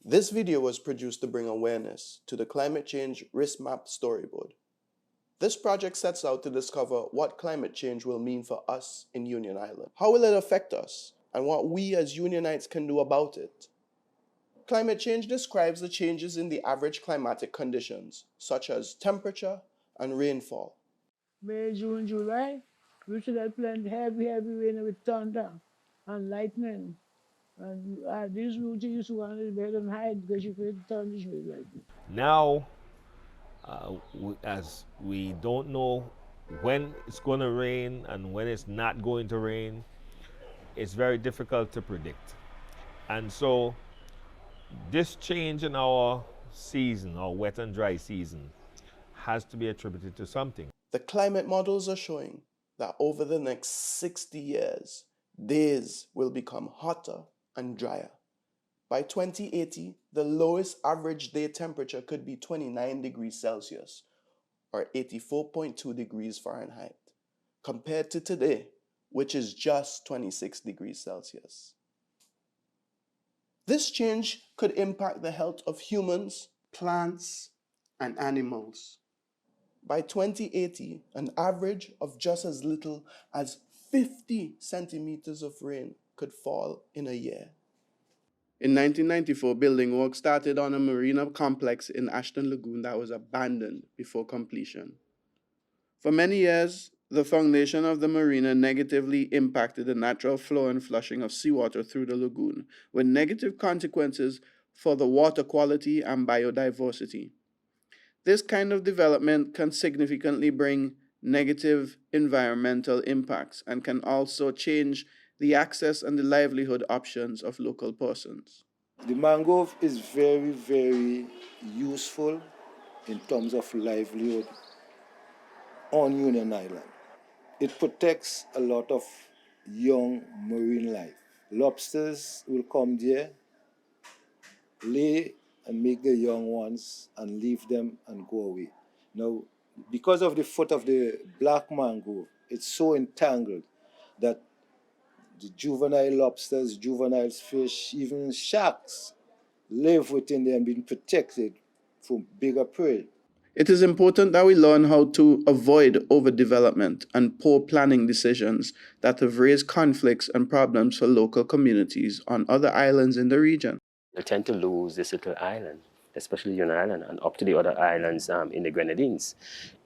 This video was produced to bring awareness to the Climate Change Risk Map Storyboard. This project sets out to discover what climate change will mean for us in Union Island. How will it affect us, and what we as Unionites can do about it? Climate change describes the changes in the average climatic conditions, such as temperature and rainfall. May, June, July, we should have plenty heavy rain with thunder and lightning. And these routes used to want to bed and hide because you could thunder with lightning. Now, as we don't know when it's going to rain and when it's not going to rain, it's very difficult to predict. And so this change in our season, our wet and dry season, has to be attributed to something. The climate models are showing that over the next 60 years, days will become hotter and drier. By 2080, the lowest average day temperature could be 29 degrees Celsius, or 84.2 degrees Fahrenheit, compared to today, which is just 26 degrees Celsius. This change could impact the health of humans, plants, and animals. By 2080, an average of just as little as 50 centimeters of rain could fall in a year. In 1994, building work started on a marina complex in Ashton Lagoon that was abandoned before completion. For many years, the foundation of the marina negatively impacted the natural flow and flushing of seawater through the lagoon, with negative consequences for the water quality and biodiversity. This kind of development can significantly bring negative environmental impacts and can also change the access and the livelihood options of local persons. The mangrove is very, very useful in terms of livelihood on Union Island. It protects a lot of young marine life. Lobsters will come there, lay and make the young ones and leave them and go away. Now, because of the foot of the black mangrove, it's so entangled that the juvenile lobsters, juvenile fish, even sharks live within there and being protected from bigger prey. It is important that we learn how to avoid overdevelopment and poor planning decisions that have raised conflicts and problems for local communities on other islands in the region. They tend to lose this little island, especially Union Island, and up to the other islands in the Grenadines,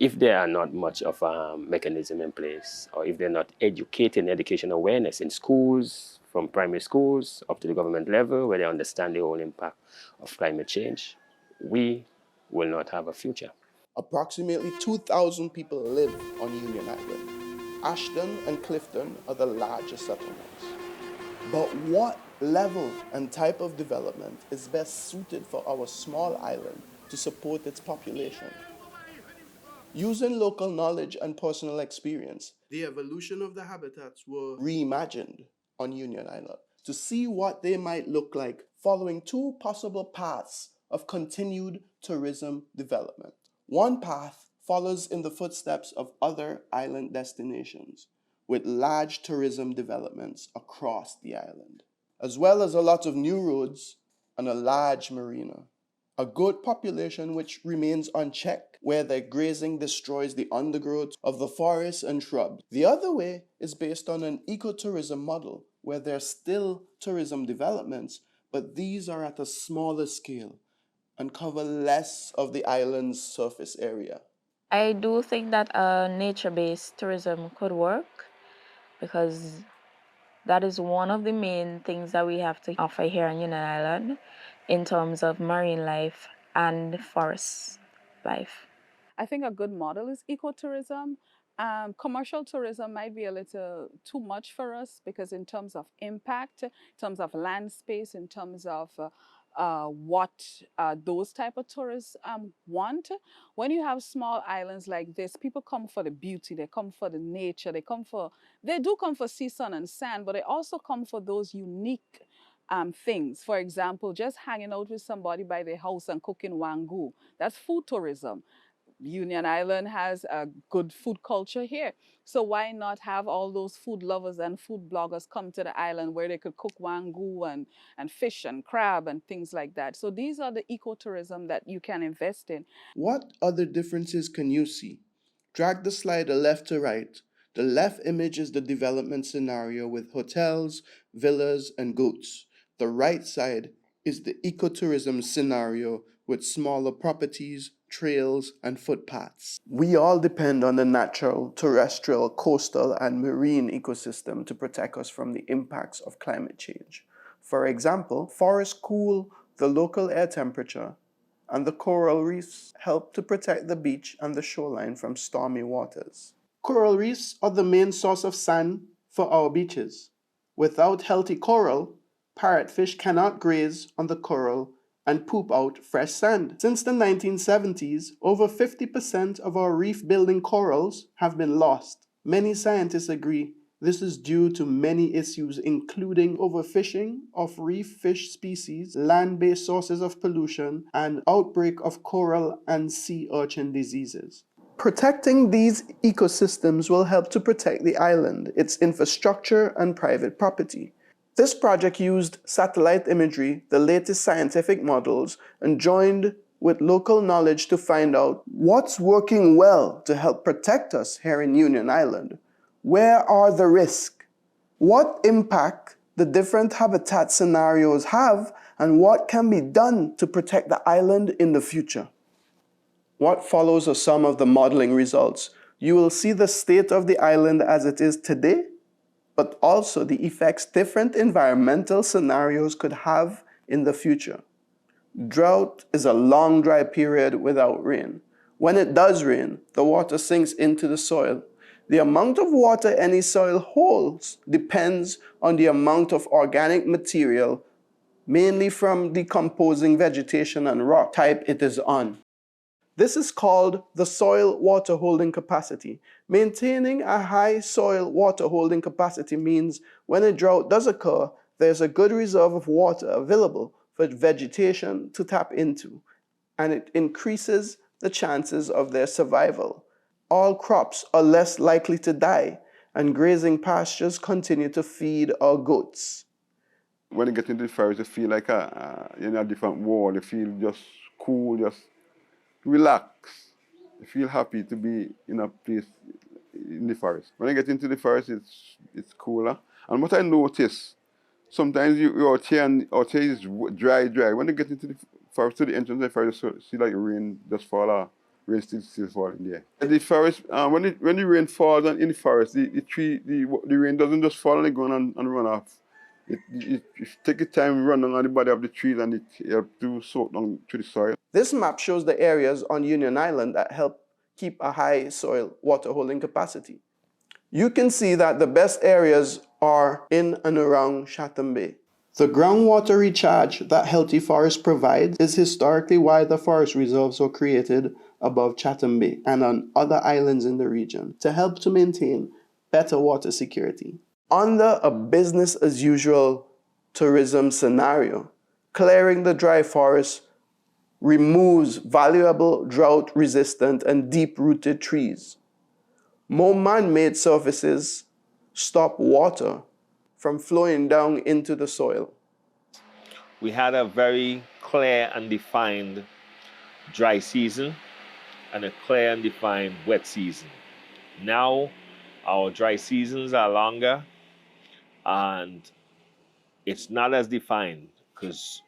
if there are not much of a mechanism in place, or if they're not educating education awareness in schools, from primary schools up to the government level, where they understand the whole impact of climate change, we will not have a future. Approximately 2,000 people live on Union Island. Ashton and Clifton are the largest settlements. But what level and type of development is best suited for our small island to support its population? Using local knowledge and personal experience, the evolution of the habitats were reimagined on Union Island to see what they might look like following two possible paths of continued tourism development. One path follows in the footsteps of other island destinations, with large tourism developments across the island, as well as a lot of new roads and a large marina. A goat population which remains unchecked, where their grazing destroys the undergrowth of the forests and shrubs. The other way is based on an ecotourism model, where there are still tourism developments, but these are at a smaller scale and cover less of the island's surface area. I do think that nature-based tourism could work, because that is one of the main things that we have to offer here on Union Island in terms of marine life and forest life. I think a good model is ecotourism. Commercial tourism might be a little too much for us, because in terms of impact, in terms of land space, in terms of what those type of tourists want. When you have small islands like this, people come for the beauty, they come for the nature, they do come for sea, sun, and sand, but they also come for those unique things. For example, just hanging out with somebody by their house and cooking wangu. That's food tourism. Union Island has a good food culture here. So why not have all those food lovers and food bloggers come to the island where they could cook wangu and fish and crab and things like that. So these are the ecotourism that you can invest in. What other differences can you see? Drag the slider left to right. The left image is the development scenario with hotels, villas, and goats. The right side is the ecotourism scenario with smaller properties, trails, and footpaths. We all depend on the natural, terrestrial, coastal, and marine ecosystem to protect us from the impacts of climate change. For example, forests cool the local air temperature, and the coral reefs help to protect the beach and the shoreline from stormy waters. Coral reefs are the main source of sand for our beaches. Without healthy coral, parrotfish cannot graze on the coral and poop out fresh sand. Since the 1970s, over 50% of our reef-building corals have been lost. Many scientists agree this is due to many issues, including overfishing of reef fish species, land-based sources of pollution, and outbreak of coral and sea urchin diseases. Protecting these ecosystems will help to protect the island, its infrastructure, and private property. This project used satellite imagery, the latest scientific models, and joined with local knowledge to find out what's working well to help protect us here in Union Island. Where are the risks? What impact the different habitat scenarios have, and what can be done to protect the island in the future? What follows are some of the modeling results. You will see the state of the island as it is today, but also the effects different environmental scenarios could have in the future. Drought is a long dry period without rain. When it does rain, the water sinks into the soil. The amount of water any soil holds depends on the amount of organic material, mainly from decomposing vegetation and rock type it is on. This is called the soil water holding capacity. Maintaining a high soil water holding capacity means when a drought does occur, there's a good reserve of water available for vegetation to tap into, and it increases the chances of their survival. All crops are less likely to die, and grazing pastures continue to feed our goats. When you get into the forest, you feel like you're in a different world. You feel just cool, just relax. You feel happy to be in a place in the forest. When I get into the forest, it's cooler. And what I notice, sometimes you're out here and out here is dry. When you get into the forest, to the entrance of the forest, you see like rain just fall off. Rain still falling there. And the forest, when the rain falls in the forest, the rain doesn't just fall on the ground and run off. It take a time running on the body of the trees, and it helps to soak down to the soil. This map shows the areas on Union Island that help keep a high soil water holding capacity. You can see that the best areas are in and around Chatham Bay. The groundwater recharge that healthy forests provide is historically why the forest reserves were created above Chatham Bay and on other islands in the region to help to maintain better water security. Under a business-as-usual tourism scenario, clearing the dry forest removes valuable drought-resistant and deep-rooted trees. More man-made surfaces stop water from flowing down into the soil. We had a very clear and defined dry season and a clear and defined wet season. Now our dry seasons are longer and it's not as defined because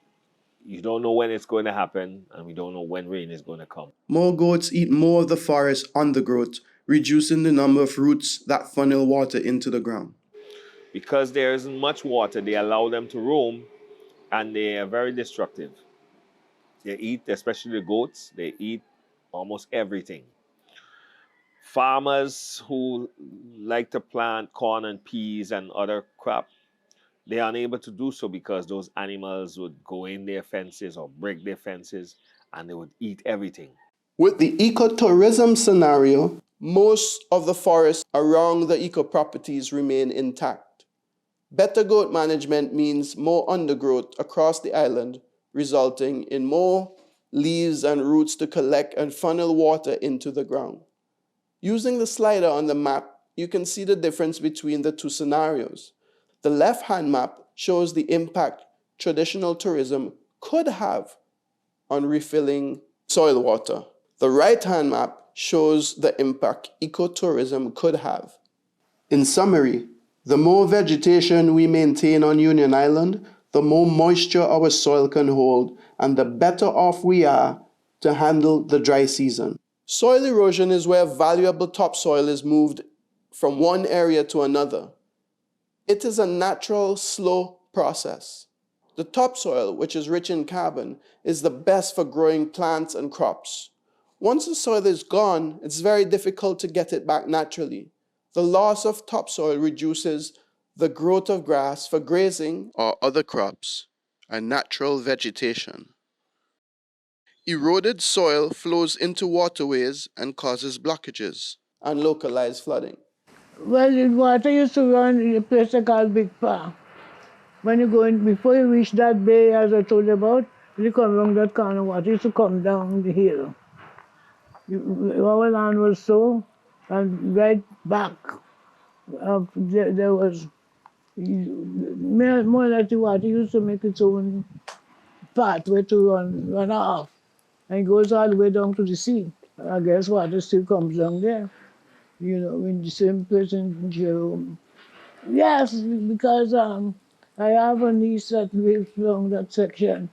you don't know when it's going to happen and we don't know when rain is going to come. More goats eat more of the forest undergrowth, reducing the number of roots that funnel water into the ground. Because there isn't much water, they allow them to roam and they are very destructive. They eat, especially the goats, they eat almost everything. Farmers who like to plant corn and peas and other crop, they are unable to do so because those animals would go in their fences or break their fences and they would eat everything. With the ecotourism scenario, most of the forests around the eco-properties remain intact. Better goat management means more undergrowth across the island, resulting in more leaves and roots to collect and funnel water into the ground. Using the slider on the map, you can see the difference between the two scenarios. The left-hand map shows the impact traditional tourism could have on refilling soil water. The right-hand map shows the impact ecotourism could have. In summary, the more vegetation we maintain on Union Island, the more moisture our soil can hold, and the better off we are to handle the dry season. Soil erosion is where valuable topsoil is moved from one area to another. It is a natural, slow process. The topsoil, which is rich in carbon, is the best for growing plants and crops. Once the soil is gone, it's very difficult to get it back naturally. The loss of topsoil reduces the growth of grass for grazing or other crops and natural vegetation. Eroded soil flows into waterways and causes blockages and localized flooding. Well, the water used to run in a place called Big Park. When you go in, before you reach that bay, as I told you about, you come along that corner, water used to come down the hill. Our land was so, and right back, there was more or less the water used to make its own pathway to run off, and it goes all the way down to the sea. I guess water still comes down there, in the same place in Jerome. Yes, because I have a niece that lives along that section,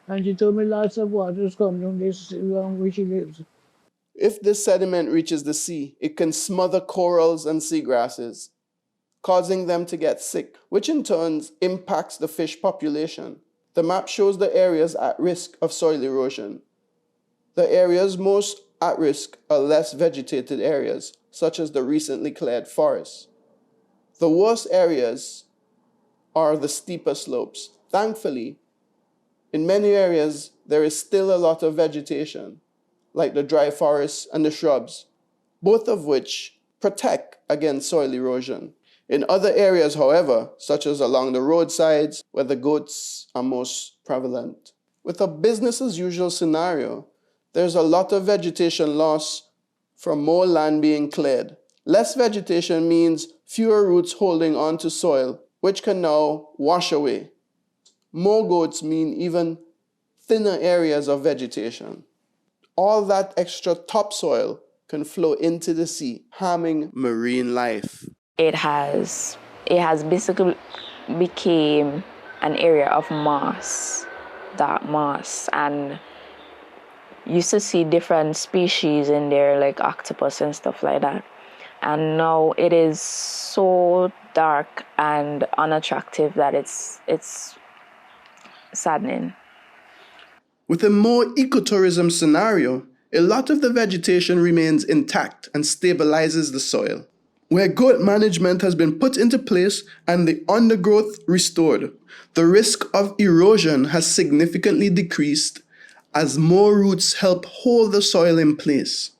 and she told me lots of waters come down this along where she lives. If this sediment reaches the sea, it can smother corals and seagrasses, causing them to get sick, which in turn impacts the fish population. The map shows the areas at risk of soil erosion. The areas most at risk are less vegetated areas, such as the recently cleared forests. The worst areas are the steeper slopes. Thankfully, in many areas, there is still a lot of vegetation, like the dry forests and the shrubs, both of which protect against soil erosion. In other areas, however, such as along the roadsides, where the goats are most prevalent, with a business-as-usual scenario, there's a lot of vegetation loss from more land being cleared. Less vegetation means fewer roots holding on to soil, which can now wash away. More goats mean even thinner areas of vegetation. All that extra topsoil can flow into the sea, harming marine life. It has basically became an area of moss, dark moss, and used to see different species in there, like octopus and stuff like that. And now it is so dark and unattractive that it's saddening. With a more ecotourism scenario, a lot of the vegetation remains intact and stabilizes the soil. Where goat management has been put into place and the undergrowth restored, the risk of erosion has significantly decreased as more roots help hold the soil in place.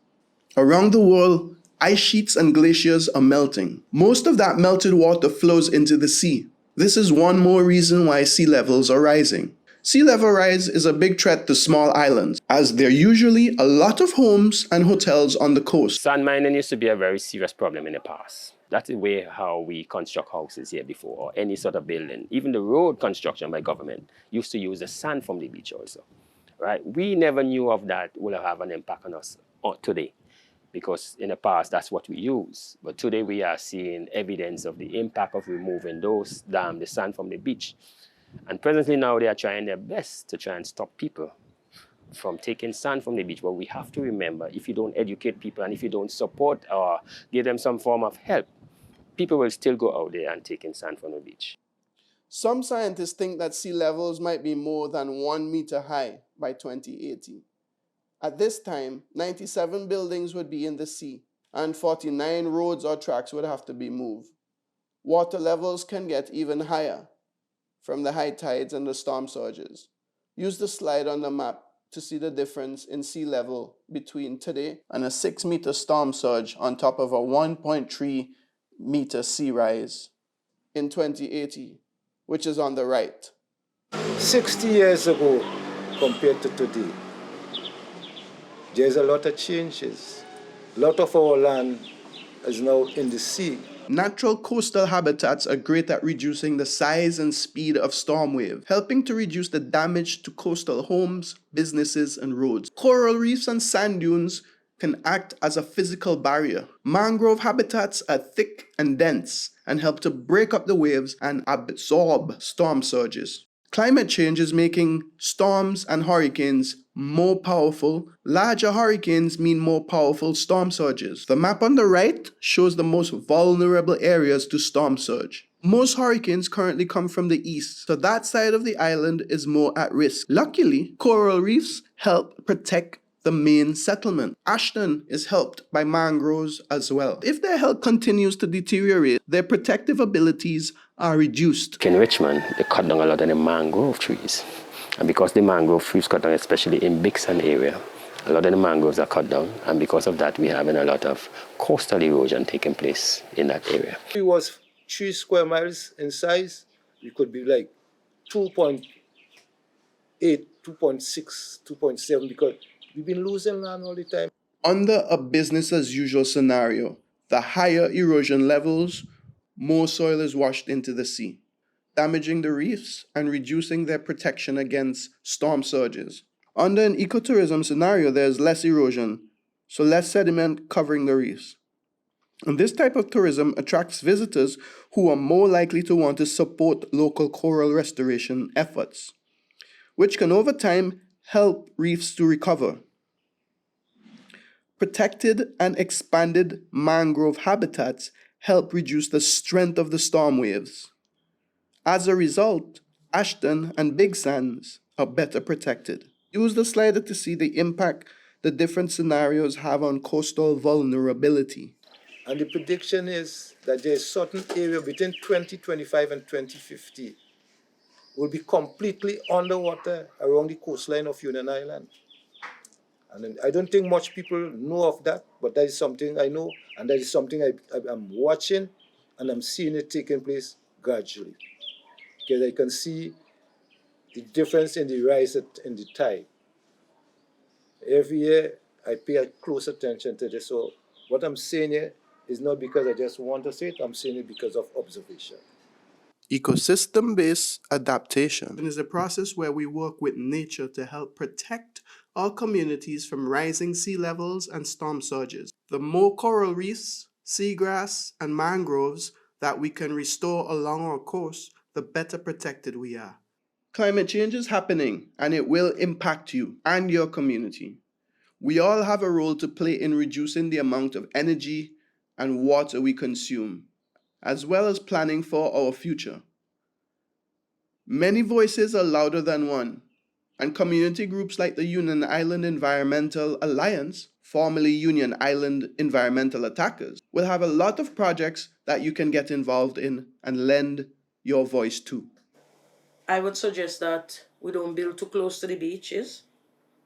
Around the world, ice sheets and glaciers are melting. Most of that melted water flows into the sea. This is one more reason why sea levels are rising. Sea level rise is a big threat to small islands, as there are usually a lot of homes and hotels on the coast. Sand mining used to be a very serious problem in the past. That's the way how we construct houses here before, or any sort of building. Even the road construction by government used to use the sand from the beach also, right? We never knew of that will have an impact on us today, because in the past that's what we use. But today we are seeing evidence of the impact of removing the sand from the beach. And presently now they are trying their best to try and stop people from taking sand from the beach. But we have to remember, if you don't educate people and if you don't support or give them some form of help, people will still go out there and taking sand from the beach. Some scientists think that sea levels might be more than 1 meter high by 2080. At this time, 97 buildings would be in the sea, and 49 roads or tracks would have to be moved. Water levels can get even higher from the high tides and the storm surges. Use the slide on the map to see the difference in sea level between today and a 6-meter storm surge on top of a 1.3-meter sea rise in 2080, which is on the right. 60 years ago compared to today, There's a lot of changes. A lot of our land is now in the sea. Natural coastal habitats are great at reducing the size and speed of storm waves, helping to reduce the damage to coastal homes, businesses, and roads. Coral reefs and sand dunes can act as a physical barrier. Mangrove habitats are thick and dense and help to break up the waves and absorb storm surges. Climate change is making storms and hurricanes more powerful. Larger hurricanes mean more powerful storm surges. The map on the right shows the most vulnerable areas to storm surge. Most hurricanes currently come from the east, so that side of the island is more at risk. Luckily, coral reefs help protect the main settlement. Ashton is helped by mangroves as well. If their health continues to deteriorate, their protective abilities are reduced. In Richmond, they cut down a lot of the mangrove trees. And because the mangrove trees cut down, especially in Big Sand area, a lot of the mangroves are cut down. And because of that, we're having a lot of coastal erosion taking place in that area. If it was 3 square miles in size, we could be like 2.8, 2.6, 2.7, because we've been losing land all the time. Under a business as usual scenario, the higher erosion levels, more soil is washed into the sea, damaging the reefs and reducing their protection against storm surges. Under an ecotourism scenario, there's less erosion, so less sediment covering the reefs. And this type of tourism attracts visitors who are more likely to want to support local coral restoration efforts, which can over time help reefs to recover. Protected and expanded mangrove habitats help reduce the strength of the storm waves. As a result, Ashton and Big Sands are better protected. Use the slider to see the impact the different scenarios have on coastal vulnerability. And the prediction is that there's a certain area between 2025 and 2050 will be completely underwater around the coastline of Union Island. And I don't think much people know of that, but that is something I know, and that is something I'm watching, and I'm seeing it taking place gradually. Because I can see the difference in the rise in the tide. Every year, I pay close attention to this. So what I'm saying here is not because I just want to say it, I'm saying it because of observation. Ecosystem-based adaptation is a process where we work with nature to help protect our communities from rising sea levels and storm surges. The more coral reefs, seagrass, and mangroves that we can restore along our coast, the better protected we are. Climate change is happening, and it will impact you and your community. We all have a role to play in reducing the amount of energy and water we consume, as well as planning for our future. Many voices are louder than one, and community groups like the Union Island Environmental Alliance, formerly Union Island Environmental Attackers, will have a lot of projects that you can get involved in and lend your voice to. I would suggest that we don't build too close to the beaches.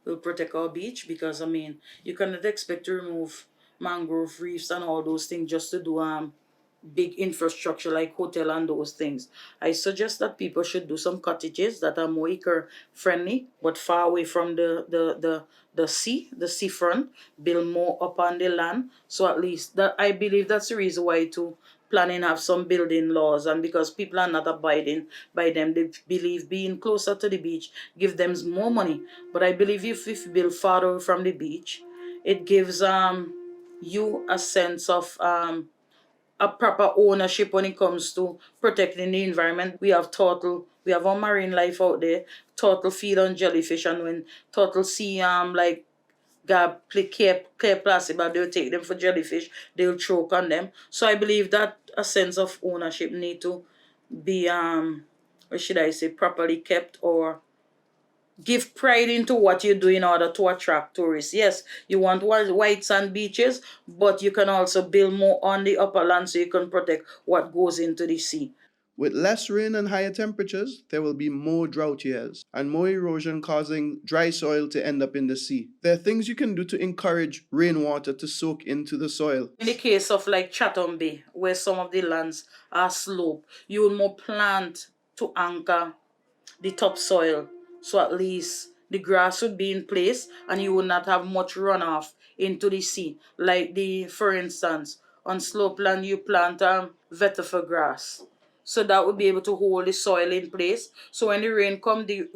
We'll protect our beach because, I mean, you cannot expect to remove mangrove reefs and all those things just to do big infrastructure like hotel and those things. I suggest that people should do some cottages that are more eco-friendly but far away from the seafront, build more up on the land. So at least that, I believe that's the reason why to planning have some building laws, and because people are not abiding by them, they believe being closer to the beach give them more money. But I believe if we build far away from the beach, it gives you a sense of a proper ownership when it comes to protecting the environment. We have turtle, we have our marine life out there. Turtle feed on jellyfish, and when turtle see like clear plastic, but they'll take them for jellyfish, they'll choke on them. So I believe that a sense of ownership need to be what should I say, properly kept, or give pride into what you do in order to attract tourists. Yes, you want white sand beaches, but you can also build more on the upper land so you can protect what goes into the sea. With less rain and higher temperatures, there will be more drought years and more erosion, causing dry soil to end up in the sea. There are things you can do to encourage rainwater to soak into the soil. In the case of like Chatham Bay, where some of the lands are sloped, you will more plant to anchor the topsoil, so at least the grass would be in place and you would not have much runoff into the sea. Like for instance, on slopeland you plant vetiver grass. So that would be able to hold the soil in place. So when the rain comes, the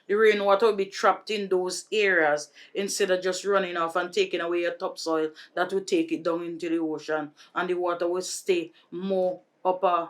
rainwater will be trapped in those areas instead of just running off and taking away your topsoil that would take it down into the ocean. And the water will stay more upper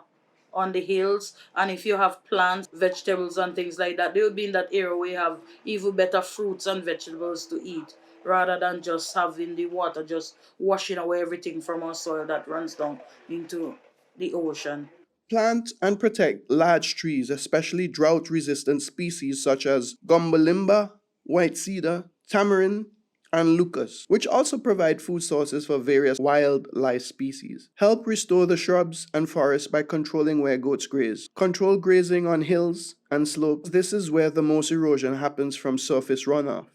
on the hills. And if you have plants, vegetables and things like that, they will be in that area where you have even better fruits and vegetables to eat, rather than just having the water just washing away everything from our soil that runs down into the ocean. Plant and protect large trees, especially drought-resistant species such as gumbalimba, white cedar, tamarind, and lucas, which also provide food sources for various wildlife species. Help restore the shrubs and forests by controlling where goats graze. Control grazing on hills and slopes. This is where the most erosion happens from surface runoff.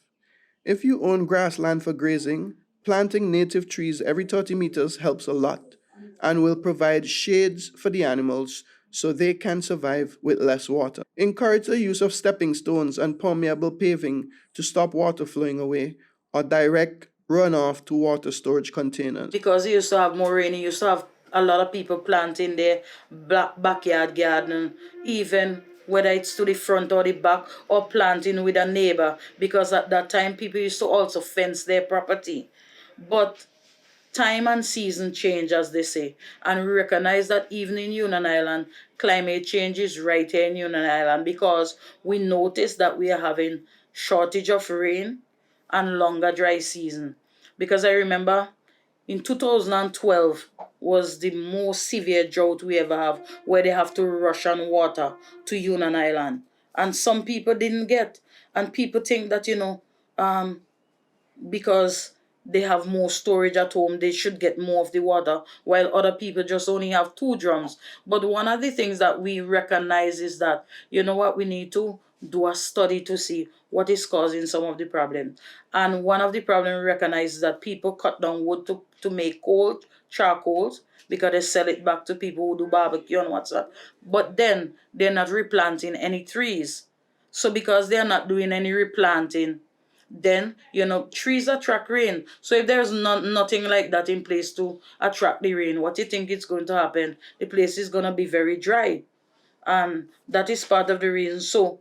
If you own grassland for grazing, planting native trees every 30 meters helps a lot and will provide shades for the animals so they can survive with less water. Encourage the use of stepping stones and permeable paving to stop water flowing away or direct runoff to water storage containers. Because you used to have more rain, you used to have a lot of people planting their backyard garden, even whether it's to the front or the back, or planting with a neighbor, because at that time people used to also fence their property. But time and season change, as they say, and we recognize that even in Union Island, climate change is right here in Union Island, because we notice that we are having shortage of rain and longer dry season. Because I remember in 2012 was the most severe drought we ever have, where they have to rush on water to Union Island, and some people didn't get, and people think that because they have more storage at home, they should get more of the water, while other people just only have 2 drums. But one of the things that we recognize is that, you know what, we need to do a study to see what is causing some of the problems. And one of the problems we recognize is that people cut down wood to make coal, charcoals, because they sell it back to people who do barbecue and what's that. But then they're not replanting any trees. So because they're not doing any replanting, then trees attract rain. So if there's nothing like that in place to attract the rain, what do you think is going to happen? The place is going to be very dry, and that is part of the reason. So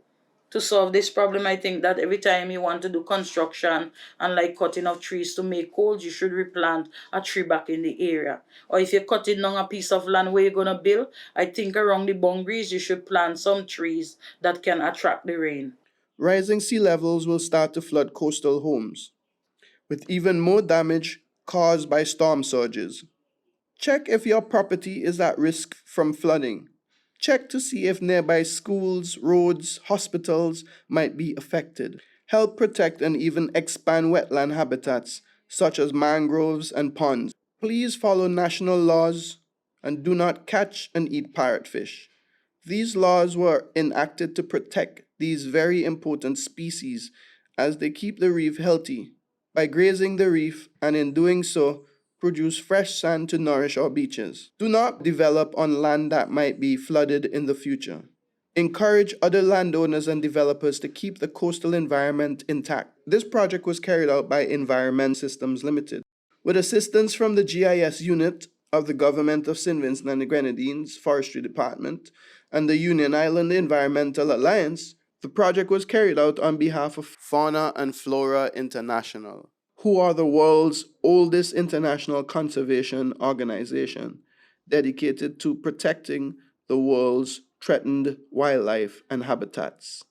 to solve this problem, I think that every time you want to do construction and like cutting of trees to make coals, you should replant a tree back in the area. Or if you're cutting down a piece of land where you're going to build, I think around the boundaries you should plant some trees that can attract the rain. Rising sea levels will start to flood coastal homes, with even more damage caused by storm surges. Check if your property is at risk from flooding. Check to see if nearby schools, roads, hospitals might be affected. Help protect and even expand wetland habitats such as mangroves and ponds. Please follow national laws and do not catch and eat parrotfish. These laws were enacted to protect these very important species as they keep the reef healthy by grazing the reef, and in doing so, produce fresh sand to nourish our beaches. Do not develop on land that might be flooded in the future. Encourage other landowners and developers to keep the coastal environment intact. This project was carried out by Environment Systems Limited, with assistance from the GIS unit of the Government of St. Vincent and the Grenadines Forestry Department and the Union Island Environmental Alliance. The project was carried out on behalf of Fauna and Flora International, who are the world's oldest international conservation organization dedicated to protecting the world's threatened wildlife and habitats.